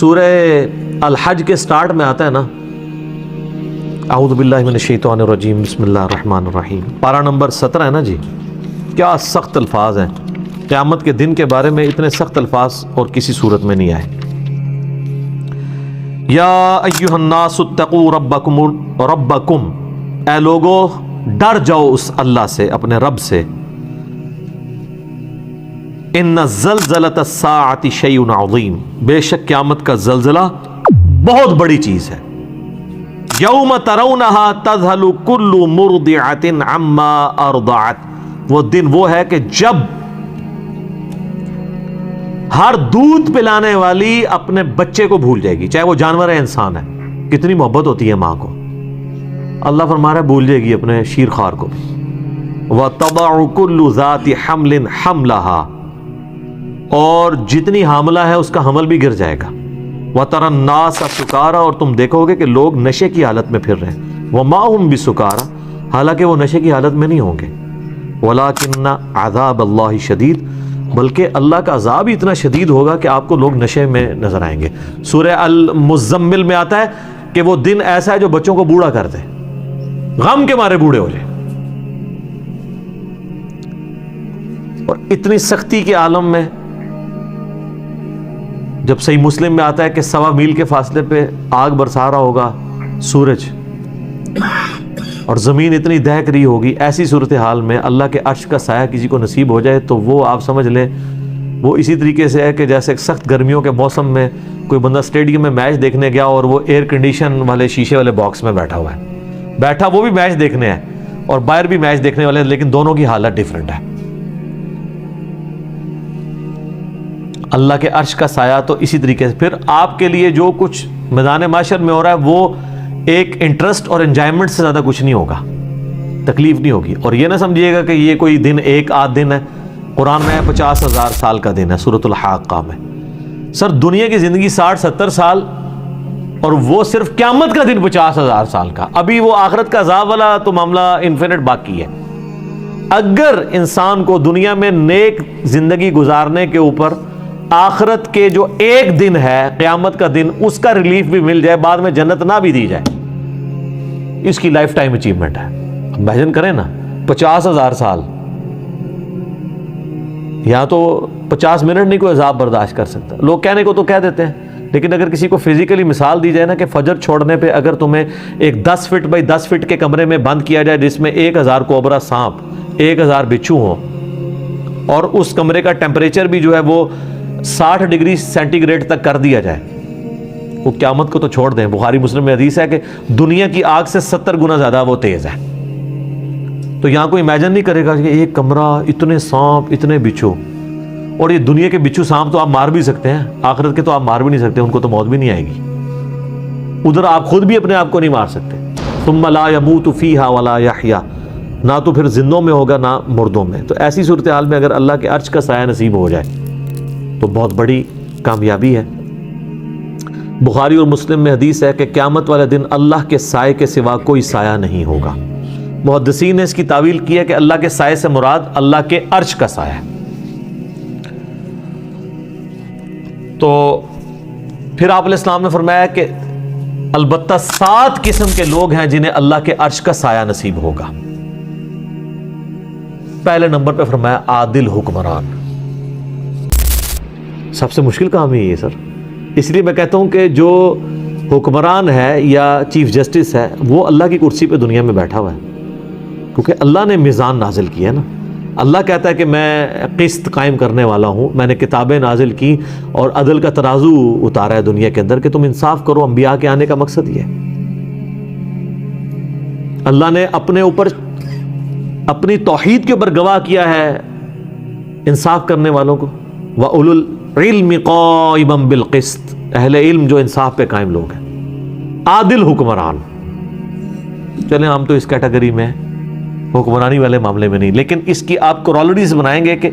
سورہ الحج کے سٹارٹ میں آتا ہے نا، اعوذ باللہ من الشیطان الرجیم بسم اللہ الرحمن الرحیم، پارہ نمبر 17 ہے نا جی. کیا سخت الفاظ ہیں، قیامت کے دن کے بارے میں اتنے سخت الفاظ اور کسی صورت میں نہیں آئے. یا ایھا الناس اتقوا ربکم، اے لوگو ڈر جاؤ اس اللہ سے، اپنے رب سے. ان زلزلۃ الساعۃ شیء عظیم، بے شک قیامت کا زلزلہ بہت بڑی چیز ہے. یوم ترونھا تذہل کل مرضعۃ عما ارضعت، وہ دن وہ ہے کہ جب ہر دودھ پلانے والی اپنے بچے کو بھول جائے گی، چاہے وہ جانور ہے انسان ہے. کتنی محبت ہوتی ہے ماں کو، اللہ فرما رہا ہے بھول جائے گی اپنے شیر خوار کو بھی. وَتَضَعُ كُلُّ ذَاتِ حَمْلٍ حَمْلَهَا، اور جتنی حاملہ ہے اس کا حمل بھی گر جائے گا. وَتَرَى النَّاسَ سُكَارَى، اور تم دیکھو گے کہ لوگ نشے کی حالت میں پھر رہے ہیں. وَمَا هُمْ بِسُكَارَى، حالانکہ وہ نشے کی حالت میں نہیں ہوں گے. وَلَكِنَّ عَذَابَ اللَّهِ شَدِيدٌ، بلکہ اللہ کا عذاب ہی اتنا شدید ہوگا کہ آپ کو لوگ نشے میں نظر آئیں گے. سورہ المزمل میں آتا ہے کہ وہ دن ایسا ہے جو بچوں کو بوڑھا کر دے، غم کے مارے بوڑھے ہو جائیں. اور اتنی سختی کے عالم میں جب صحیح مسلم میں آتا ہے کہ 1.25 میل کے فاصلے پہ آگ برسا رہا ہوگا سورج، اور زمین اتنی دہک رہی ہوگی، ایسی صورتحال میں اللہ کے عرش کا سایہ کسی کو نصیب ہو جائے تو وہ آپ سمجھ لیں وہ اسی طریقے سے ہے کہ جیسے سخت گرمیوں کے موسم میں کوئی بندہ اسٹیڈیم میں میچ دیکھنے گیا اور وہ ایئر کنڈیشن والے شیشے والے باکس میں بیٹھا ہوا ہے، بیٹھا وہ بھی میچ دیکھنے ہے اور باہر بھی میچ دیکھنے والے ہیں، لیکن دونوں کی حالت ڈیفرنٹ ہے. اللہ کے عرش کا سایہ تو اسی طریقے سے. پھر آپ کے لیے جو کچھ میدان معاشر میں ہو رہا ہے وہ ایک انٹرسٹ اور انجوائمنٹ سے زیادہ کچھ نہیں ہوگا، تکلیف نہیں ہوگی. اور یہ نہ سمجھیے گا کہ یہ کوئی دن ایک آدھ دن ہے. قرآن میں 50,000 سال کا دن ہے سورۃ الحاقہ میں. سر دنیا کی زندگی 60-70 سال، اور وہ صرف قیامت کا دن 50,000 سال کا. ابھی وہ آخرت کا عذاب والا تو معاملہ انفینٹ باقی ہے. اگر انسان کو دنیا میں نیک زندگی گزارنے کے اوپر آخرت کے جو ایک دن ہے قیامت کا دن، اس کا ریلیف بھی مل جائے، بعد میں جنت نہ بھی دی جائے، اس کی لائف ٹائم اچیومنٹ ہے. امیجن کریں نا 50,000 سال، یہاں تو 50 منٹ نہیں کوئی عذاب برداشت کر سکتا. لوگ کہنے کو تو کہہ دیتے ہیں، لیکن اگر کسی کو فزیکلی مثال دی جائے نا کہ فجر چھوڑنے پہ اگر تمہیں ایک 10 فٹ بائی 10 فٹ کے کمرے میں بند کیا جائے جس میں 1000 کوبرا سانپ، 1000 بچھو ہوں، اور اس کمرے کا ٹیمپریچر بھی جو ہے وہ 60 ڈگری سینٹی گریڈ تک کر دیا جائے، وہ قیامت کو تو چھوڑ دیں. بخاری مسلم میں حدیث ہے کہ دنیا کی آگ سے 70 گنا زیادہ وہ تیز ہے. تو یہاں کوئی امیجن نہیں کرے گا کہ ایک کمرہ، اتنے سانپ، اتنے بچھو. اور یہ دنیا کے بچھو سانپ تو آپ مار بھی سکتے ہیں، آخرت کے تو آپ مار بھی نہیں سکتے، ان کو تو موت بھی نہیں آئے گی. ادھر آپ خود بھی اپنے آپ کو نہیں مار سکتے. ثم لا يموت فيها ولا يحيى، نہ تو پھر زندوں میں ہوگا نہ مردوں میں. تو ایسی صورتحال میں اگر اللہ کے عرش کا سایہ نصیب ہو جائے تو بہت بڑی کامیابی ہے. بخاری اور مسلم میں حدیث ہے کہ قیامت والے دن اللہ کے سائے کے سوا کوئی سایہ نہیں ہوگا. محدثین نے اس کی تعویل کی ہے کہ اللہ کے سائے سے مراد اللہ کے عرش کا سایہ ہے. تو پھر آپ علیہ السلام نے فرمایا کہ البتہ 7 قسم کے لوگ ہیں جنہیں اللہ کے عرش کا سایہ نصیب ہوگا. پہلے نمبر پہ فرمایا عادل حکمران. سب سے مشکل کام ہی ہے سر. اس لیے میں کہتا ہوں کہ جو حکمران ہے یا چیف جسٹس ہے وہ اللہ کی کرسی پہ دنیا میں بیٹھا ہوا ہے، کیونکہ اللہ نے میزان نازل کیا ہے نا. اللہ کہتا ہے کہ میں قسط قائم کرنے والا ہوں، میں نے کتابیں نازل کی اور عدل کا ترازو اتارا ہے دنیا کے اندر کہ تم انصاف کرو. انبیاء کے آنے کا مقصد یہ ہے. اللہ نے اپنے اوپر اپنی توحید کے اوپر گواہ کیا ہے انصاف کرنے والوں کو. وَأُولُو الْعِلْمِ قَائِمًا بِالْقِسْطِ، اہل علم جو انصاف پہ قائم لوگ ہیں. عادل حکمران. چلیں ہم تو اس کیٹیگری میں حکمرانی والے معاملے میں نہیں، لیکن اس کی آپ کورالریز بنائیں گے کہ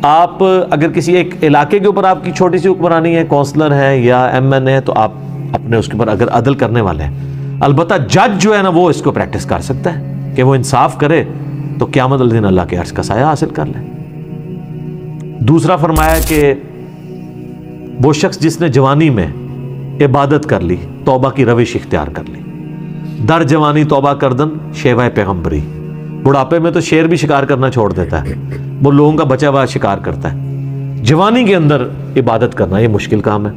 آپ اگر کسی ایک علاقے کے اوپر آپ کی چھوٹی سی حکمرانی ہے، کونسلر ہے یا MN ہے، تو آپ اپنے اس کے اوپر اگر عدل کرنے والے ہیں. البتہ جج جو ہے نا وہ اس کو پریکٹس کر سکتا ہے کہ وہ انصاف کرے تو قیامت والے دن اللہ کے عرش کا سایہ حاصل کر لے. دوسرا فرمایا کہ وہ شخص جس نے جوانی میں عبادت کر لی, توبہ کی روش اختیار کر لی. در جوانی توبہ کردن شیوہ پیغمبری, بڑھاپے میں تو شیر بھی شکار کرنا چھوڑ دیتا ہے, وہ لوگوں کا بچا ہوا شکار کرتا ہے. جوانی کے اندر عبادت کرنا یہ مشکل کام ہے,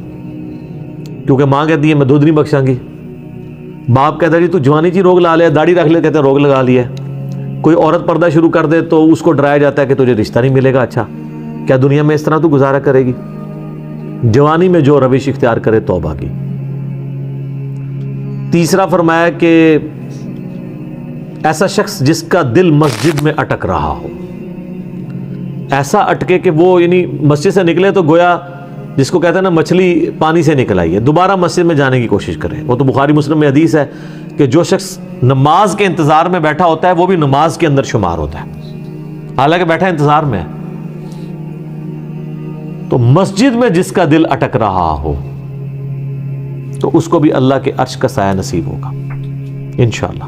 کیونکہ ماں کہتی ہے میں دودھ نہیں بخشاں گی, باپ کہتا ہے جی تو جوانی جی روگ لا لیا, داڑھی رکھ لے, کہتے ہیں روگ لگا لیا. کوئی عورت پردہ شروع کر دے تو اس کو ڈرایا جاتا ہے کہ تجھے رشتہ نہیں ملے گا. اچھا کیا دنیا میں اس طرح تو گزارا کرے گی؟ جوانی میں جو روش اختیار کرے توبہ کی. تیسرا فرمایا کہ ایسا شخص جس کا دل مسجد میں اٹک رہا ہو, ایسا اٹکے کہ وہ یعنی مسجد سے نکلے تو گویا جس کو کہتے ہیں نا مچھلی پانی سے نکل آئی ہے, دوبارہ مسجد میں جانے کی کوشش کرے. وہ تو بخاری مسلم میں حدیث ہے کہ جو شخص نماز کے انتظار میں بیٹھا ہوتا ہے وہ بھی نماز کے اندر شمار ہوتا ہے, حالانکہ بیٹھا انتظار میں ہے. تو مسجد میں جس کا دل اٹک رہا ہو تو اس کو بھی اللہ کے عرش کا سایہ نصیب ہوگا انشاءاللہ.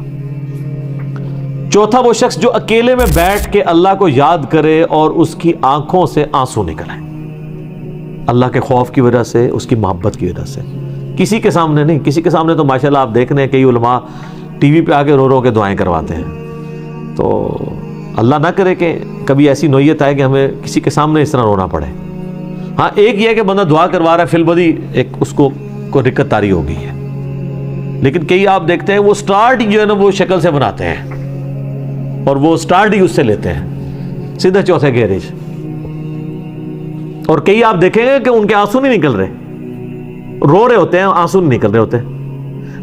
چوتھا وہ شخص جو اکیلے میں بیٹھ کے اللہ کو یاد کرے اور اس کی آنکھوں سے آنسو نکلیں, اللہ کے خوف کی وجہ سے, اس کی محبت کی وجہ سے. کسی کے سامنے نہیں, کسی کے سامنے تو ماشاءاللہ آپ دیکھ رہے ہیں کئی علماء ٹی وی پہ آ کے رو رو کے دعائیں کرواتے ہیں. تو اللہ نہ کرے کہ کبھی ایسی نوعیت آئے کہ ہمیں کسی کے سامنے اس طرح رونا پڑے. ہاں ایک یہ ہے کہ بندہ دعا کروا رہا ہے, فی البدی ایک اس کو رکت طاری ہو گئی ہے, لیکن کئی آپ دیکھتے ہیں وہ سٹارٹ جو ہے نا وہ شکل سے بناتے ہیں اور وہ سٹارٹ ہی اس سے لیتے ہیں سیدھا چوتھے گیرج. اور کئی آپ دیکھیں گے کہ ان کے آنسو نہیں نکل رہے, رو رہے ہوتے ہیں, آنسو نہیں نکل رہے ہوتے.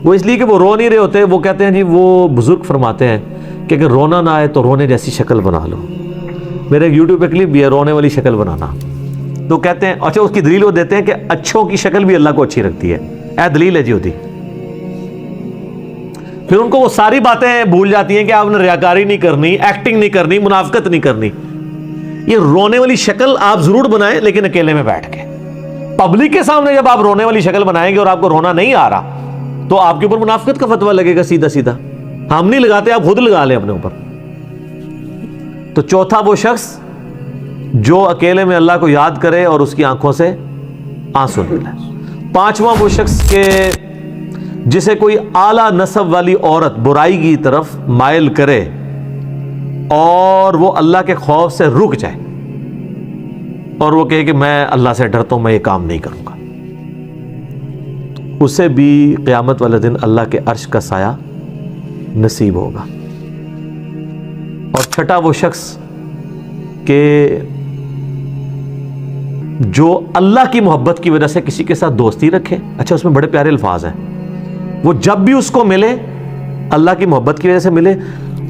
وہ اس لیے کہ وہ رو نہیں رہے ہوتے. وہ کہتے ہیں جی, وہ بزرگ فرماتے ہیں کہ اگر رونا نہ آئے تو رونے جیسی شکل بنا لو. میرے یوٹیوب پہ کلپ بھی ہے رونے والی شکل بنانا. تو کہتے ہیں اچھا اس کی دلیل وہ دیتے ہیں کہ اچھوں کی شکل بھی اللہ کو اچھی رکھتی ہے. اے دلیل ہے جی ہوتی. پھر ان کو وہ ساری باتیں بھول جاتی ہیں کہ آپ نے ریاکاری نہیں کرنی, ایکٹنگ نہیں کرنی, منافقت نہیں کرنی. یہ رونے والی شکل آپ ضرور بنائیں لیکن اکیلے میں بیٹھ کے. پبلک کے سامنے جب آپ رونے والی شکل بنائیں گے اور آپ کو رونا نہیں آ رہا تو آپ کے اوپر منافقت کا فتویٰ لگے گا سیدھا سیدھا. ہم نہیں لگاتے, آپ خود لگا لیں اپنے اوپر. تو چوتھا وہ شخص جو اکیلے میں اللہ کو یاد کرے اور اس کی آنکھوں سے آنسو نکلے. پانچواں وہ شخص کہ جسے کوئی اعلیٰ نسب والی عورت برائی کی طرف مائل کرے اور وہ اللہ کے خوف سے رک جائے اور وہ کہے کہ میں اللہ سے ڈرتا ہوں, میں یہ کام نہیں کروں گا, اسے بھی قیامت والے دن اللہ کے عرش کا سایہ نصیب ہوگا. اور چھٹا وہ شخص کہ جو اللہ کی محبت کی وجہ سے کسی کے ساتھ دوستی رکھے. اچھا اس میں بڑے پیارے الفاظ ہیں. وہ جب بھی اس کو ملے اللہ کی محبت کی وجہ سے ملے,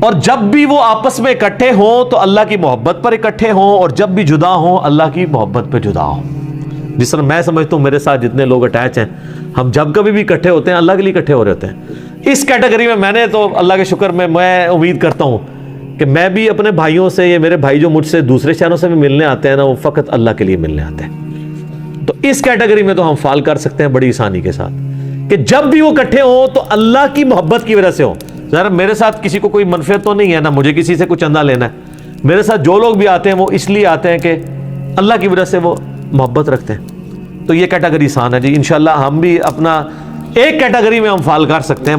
اور جب بھی وہ آپس میں اکٹھے ہوں تو اللہ کی محبت پر اکٹھے ہوں, اور جب بھی جدا ہوں اللہ کی محبت پہ جدا ہوں. جس طرح میں سمجھتا ہوں میرے ساتھ جتنے لوگ اٹیچ ہیں, ہم جب کبھی بھی اکٹھے ہوتے ہیں اللہ کے لیے اکٹھے ہو رہے ہوتے ہیں. اس کیٹیگری میں نے تو اللہ کے شکر میں امید کرتا ہوں کہ میں بھی اپنے بھائیوں سے, یہ میرے بھائی جو مجھ سے دوسرے شہروں سے بھی ملنے آتے ہیں نا, وہ فقط اللہ کے لیے ملنے آتے ہیں. تو اس کیٹیگری میں تو ہم فال کر سکتے ہیں بڑی آسانی کے ساتھ کہ جب بھی وہ اکٹھے ہوں تو اللہ کی محبت کی وجہ سے ہوں. ذرا میرے ساتھ کسی کو کوئی منفعت تو نہیں ہے نا, مجھے کسی سے کچھ چندہ لینا ہے. میرے ساتھ جو لوگ بھی آتے ہیں وہ اس لیے آتے ہیں کہ اللہ کی وجہ سے وہ محبت رکھتے ہیں. تو یہ کیٹیگری آسان ہے جی. انشاءاللہ ہم بھی اپنا ایک کیٹیگری میں ہم فال کر سکتے ہیں.